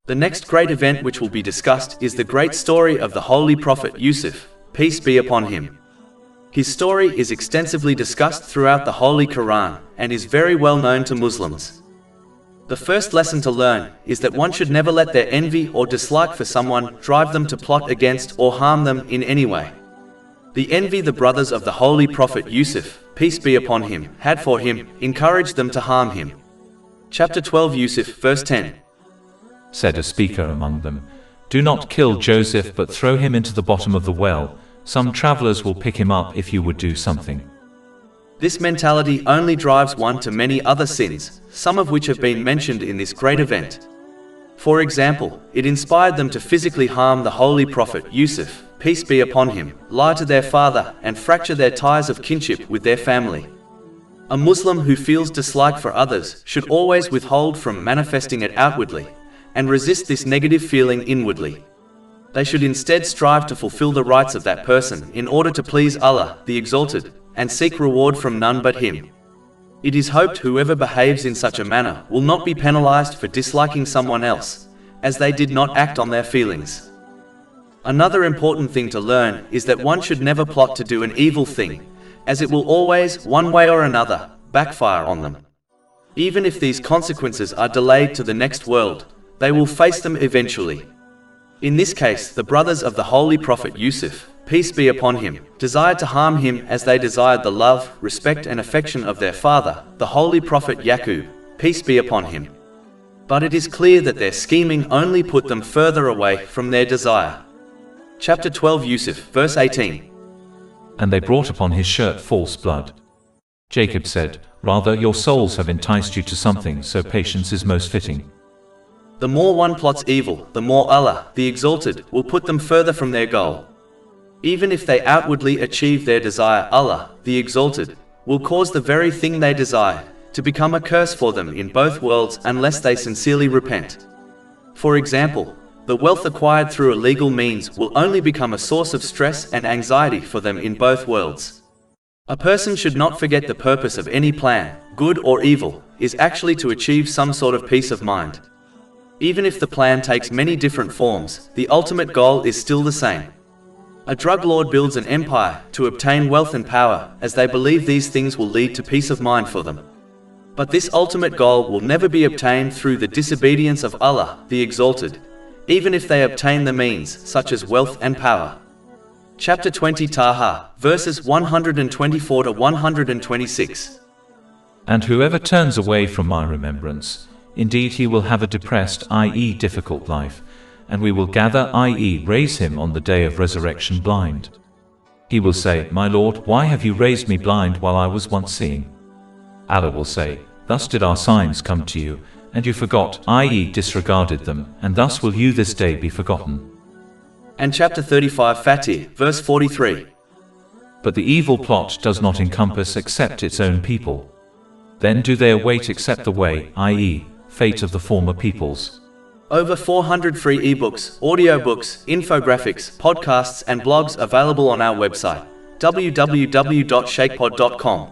The next great event which will be discussed is the great story of the Holy Prophet Yusuf, peace be upon him. His story is extensively discussed throughout the Holy Quran and is very well known to Muslims. The first lesson to learn is that one should never let their envy or dislike for someone drive them to plot against or harm them in any way. The envy the brothers of the Holy Prophet Yusuf, peace be upon him, had for him, encouraged them to harm him. Chapter 12 Yusuf, verse 10. Said a speaker among them, "Do not kill Joseph but throw him into the bottom of the well. Some travelers will pick him up if you would do something." This mentality only drives one to many other sins, some of which have been mentioned in this great event. For example, it inspired them to physically harm the Holy Prophet Yusuf, peace be upon him, lie to their father, and fracture their ties of kinship with their family. A Muslim who feels dislike for others should always withhold from manifesting it outwardly, and resist this negative feeling inwardly. They should instead strive to fulfill the rights of that person in order to please Allah, the Exalted, and seek reward from none but Him. It is hoped whoever behaves in such a manner will not be penalized for disliking someone else, as they did not act on their feelings. Another important thing to learn is that one should never plot to do an evil thing, as it will always, one way or another, backfire on them. Even if these consequences are delayed to the next world, they will face them eventually. In this case, the brothers of the Holy Prophet Yusuf, peace be upon him, desired to harm him as they desired the love, respect and affection of their father, the Holy Prophet Yaqub, peace be upon him. But it is clear that their scheming only put them further away from their desire. Chapter 12 Yusuf, verse 18. And they brought upon his shirt false blood. Jacob said, "Rather, your souls have enticed you to something, so patience is most fitting." The more one plots evil, the more Allah, the Exalted, will put them further from their goal. Even if they outwardly achieve their desire, Allah, the Exalted, will cause the very thing they desire to become a curse for them in both worlds unless they sincerely repent. For example, the wealth acquired through illegal means will only become a source of stress and anxiety for them in both worlds. A person should not forget the purpose of any plan, good or evil, is actually to achieve some sort of peace of mind. Even if the plan takes many different forms, the ultimate goal is still the same. A drug lord builds an empire to obtain wealth and power, as they believe these things will lead to peace of mind for them. But this ultimate goal will never be obtained through the disobedience of Allah, the Exalted, even if they obtain the means, such as wealth and power. Chapter 20 Taha, verses 124 to 126. And whoever turns away from my remembrance, indeed he will have a depressed, i.e. difficult life, and we will gather, i.e. raise him on the day of resurrection blind. He will say, "My Lord, why have you raised me blind while I was once seeing?" Allah will say, "Thus did our signs come to you, and you forgot, i.e. disregarded them, and thus will you this day be forgotten." And chapter 35 Fatir, verse 43. But the evil plot does not encompass except its own people. Then do they await except the way, i.e. fate of the former peoples. Over 400 free ebooks, audiobooks, infographics, podcasts and blogs available on our website, www.shaykhpod.com.